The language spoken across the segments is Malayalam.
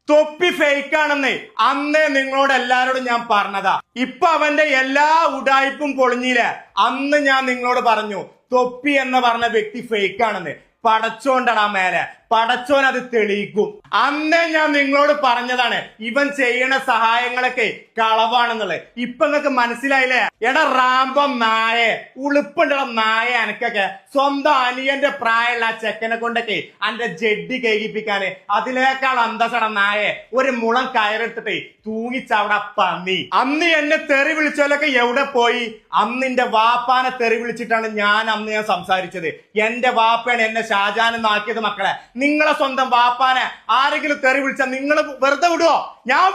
തൊപ്പി ഫേക്ക് ആണെന്ന് അന്നേ നിങ്ങളോട് എല്ലാരോടും ഞാൻ പറഞ്ഞതാ. ഇപ്പൊ അവന്റെ എല്ലാ ഉടായ്പും പൊളിഞ്ഞില്ലേ? അന്ന് ഞാൻ നിങ്ങളോട് പറഞ്ഞു തൊപ്പി എന്ന് പറഞ്ഞ വ്യക്തി ഫേക്ക് ആണെന്ന്. പടച്ചോണ്ടടാ മേലെ, പടച്ചോൻ അത് തെളിയിക്കും. അന്നേ ഞാൻ നിങ്ങളോട് പറഞ്ഞതാണ് ഇവൻ ചെയ്യണ സഹായങ്ങളൊക്കെ കളവാണെന്നുള്ളത്. ഇപ്പൊ നിങ്ങക്ക് മനസ്സിലായില്ലേ? എടാ റാംബം നായെ, ഉളുപ്പുണ്ടടാ നായ. എനക്കൊക്കെ സ്വന്തം അനിയന്റെ പ്രായമുള്ള ആ ചെക്കനെ കൊണ്ടൊക്കെ അന്റെ ജഡ്ഡി കേൾപ്പിക്കാന് അതിനേക്കാൾ അന്തസട നായെ ഒരു മുളം കയറെടുത്തിട്ടേ തൂങ്ങിച്ചവിടെ പന്നി. അന്ന് എന്നെ തെറി വിളിച്ചാലൊക്കെ എവിടെ പോയി? അന്നിന്റെ വാപ്പാനെ തെറി വിളിച്ചിട്ടാണ് ഞാൻ സംസാരിച്ചത്. എന്റെ വാപ്പയാണ് എന്നെ ഷാജാനെന്നാക്കിയത്. മക്കളെ, നിങ്ങളെ സ്വന്തം വാപ്പാനെ ആരെങ്കിലും തെറി വിളിച്ചാൽ നിങ്ങൾ വെറുതെ വിടുവോ? ഞാൻ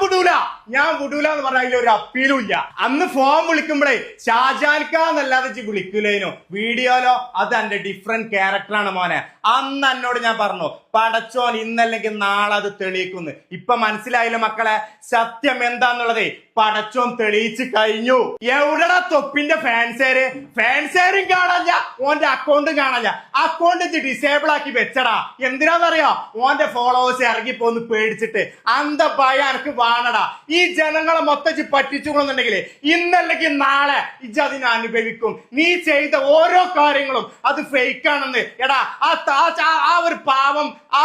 വിടൂല എന്ന് പറഞ്ഞാൽ അതിലൊരു അപ്പീലും ഇല്ല. അന്ന് ഫോൺ വിളിക്കുമ്പോഴേ ഷാജാൻക്കാന്നല്ലാതെ വിളിക്കൂലേനോ. വീഡിയോയിലോ അത് എന്റെ ഡിഫറെന്റ് ക്യാരക്ടറാണ് മോനെ. അന്ന് എന്നോട് ഞാൻ പറഞ്ഞു പടച്ചോൻ ഇന്നല്ലെങ്കിൽ നാളെ അത് തെളിയിക്കുന്നു. ഇപ്പൊ മനസ്സിലായില്ല മക്കളെ? സത്യം എന്താന്നുള്ളത് പടച്ചോൻ തെളിയിച്ചു കഴിഞ്ഞു. എവിടെടാ തൊപ്പിന്റെ ഫാൻസേരും കാണാനില്ല, ഓന്റെ അക്കൗണ്ടും കാണാനില്ല. അക്കൗണ്ട് ഡിസേബിൾ ആക്കി വെച്ചടാ. എന്തിനാന്നറിയോ? ഓന്റെ ഫോളോവേഴ്സ് ഇറങ്ങിപ്പോന്ന് പേടിച്ചിട്ട്. അന്ത ഭയം എനിക്ക് വാണടാ. ഈ ജനങ്ങളെ മൊത്തം പറ്റിച്ചുകൊള്ളുന്നുണ്ടെങ്കിൽ ഇന്നല്ലെങ്കിൽ നാളെ ഇജ് അതിനെ അനുഭവിക്കും. നീ ചെയ്ത ഓരോ കാര്യങ്ങളും അത് ഫേക്ക് ആണെന്ന്. എടാ ആ ഒരു പാവം ആ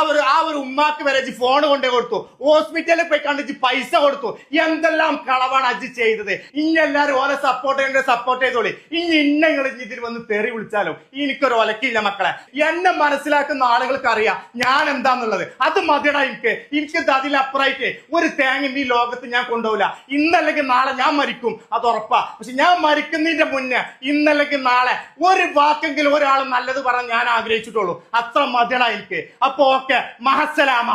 ഒരു ഉമ്മാക്ക് വരെ ഫോൺ കൊണ്ടേ കൊടുത്തു. ഹോസ്പിറ്റലിൽ പോയി കണ്ടിച്ച് പൈസ കൊടുത്തു. എന്തെല്ലാം കളവാണ് അജ് ചെയ്തത്. ഇനി എല്ലാരും ഓരോ സപ്പോർട്ട് ചെയ്തോളി. ഇനി ഇന്നങ്ങൾ ഇതിൽ വന്ന് തെറി വിളിച്ചാലും എനിക്കൊരു ഒലക്കില്ല മക്കളെ. എന്നെ മനസ്സിലാക്കുന്ന ആളുകൾക്ക് അറിയാം ഞാൻ എന്താന്നുള്ളത്. അത് മതിയടാ. എനിക്ക് അതിലപ്പുറമായിട്ട് ഒരു തേങ്ങ ഈ ലോകത്ത് ഞാൻ കൊണ്ടുപോകില്ല. ഇന്നല്ലെങ്കിൽ നാളെ ഞാൻ മരിക്കും, അത് ഉറപ്പാ. പക്ഷെ ഞാൻ മരിക്കുന്നതിന്റെ മുന്നേ ഇന്നല്ലെങ്കിൽ നാളെ ഒരു വാക്കെങ്കിലും ഒരാൾ നല്ലത് പറയാൻ ഞാൻ ആഗ്രഹിച്ചിട്ടുള്ളൂ. അത്ര മതിയടാ എനിക്ക്. അപ്പൊ ഓക്കെ, മഹസലാമ.